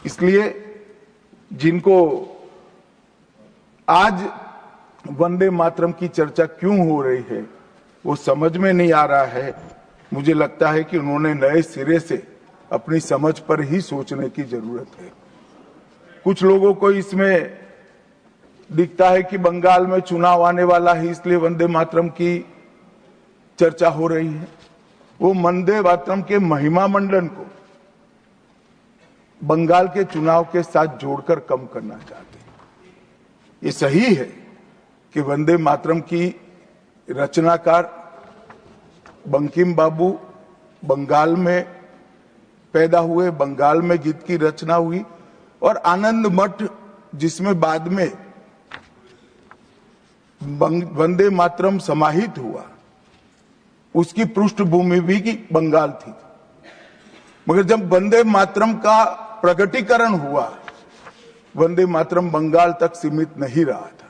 इसलिए जिनको आज वंदे मातरम की चर्चा क्यों हो रही है वो समझ में नहीं आ रहा है। मुझे लगता है कि उन्होंने नए सिरे से अपनी समझ पर ही सोचने की जरूरत है। कुछ लोगों को इसमें दिखता है कि बंगाल में चुनाव आने वाला है, इसलिए वंदे मातरम की चर्चा हो रही है। वो वंदे मातरम के महिमा मंडन को बंगाल के चुनाव के साथ जोड़कर कम करना चाहते हैं। ये सही है कि वंदे मातरम की रचनाकार बंकिम बाबू बंगाल में पैदा हुए, बंगाल में गीत की रचना हुई और आनंद मठ जिसमें बाद में वंदे मातरम समाहित हुआ, उसकी पृष्ठभूमि भी की बंगाल थी। मगर जब वंदे मातरम का प्रकटीकरण हुआ, वंदे मातरम बंगाल तक सीमित नहीं रहा था,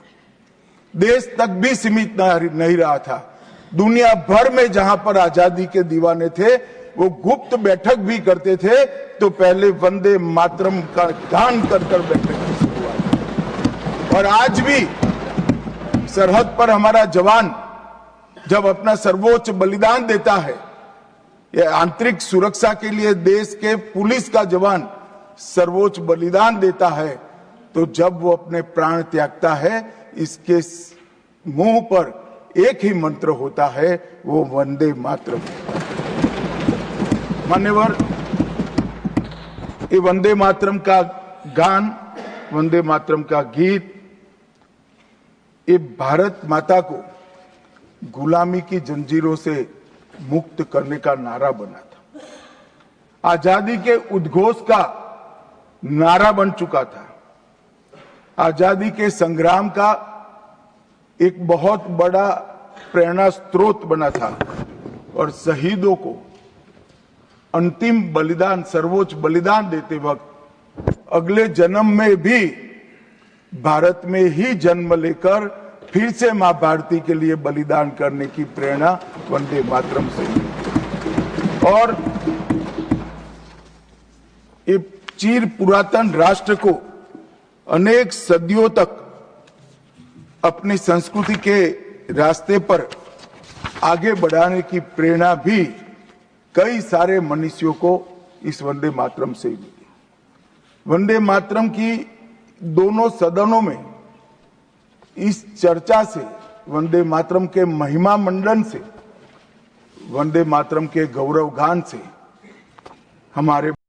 देश तक भी सीमित नहीं रहा था। दुनिया भर में जहां पर आजादी के दीवाने थे वो गुप्त बैठक भी करते थे तो पहले वंदे मातरम का गान कर बैठक की शुरुआत। और आज भी सरहद पर हमारा जवान जब अपना सर्वोच्च बलिदान देता है, ये आंतरिक सुरक्षा के लिए देश के पुलिस का जवान सर्वोच्च बलिदान देता है, तो जब वो अपने प्राण त्यागता है, इसके मुंह पर एक ही मंत्र होता है, वो वंदे मातरम। मान्यवर, ये वंदे मातरम का गान, वंदे मातरम का गीत, ये भारत माता को गुलामी की जंजीरों से मुक्त करने का नारा बना था, आजादी के उद्घोष का नारा बन चुका था, आजादी के संग्राम का एक बहुत बड़ा प्रेरणा स्रोत बना था। और शहीदों को अंतिम बलिदान, सर्वोच्च बलिदान देते वक्त अगले जन्म में भी भारत में ही जन्म लेकर फिर से मां भारती के लिए बलिदान करने की प्रेरणा वंदे मातरम से मिली। और ये चिर पुरातन राष्ट्र को अनेक सदियों तक अपनी संस्कृति के रास्ते पर आगे बढ़ाने की प्रेरणा भी कई सारे मनुष्यों को इस वंदे मातरम से मिली। वंदे मातरम की दोनों सदनों में इस चर्चा से, वंदे मातरम के महिमा मंडन से, वंदे मातरम के गौरव गान से हमारे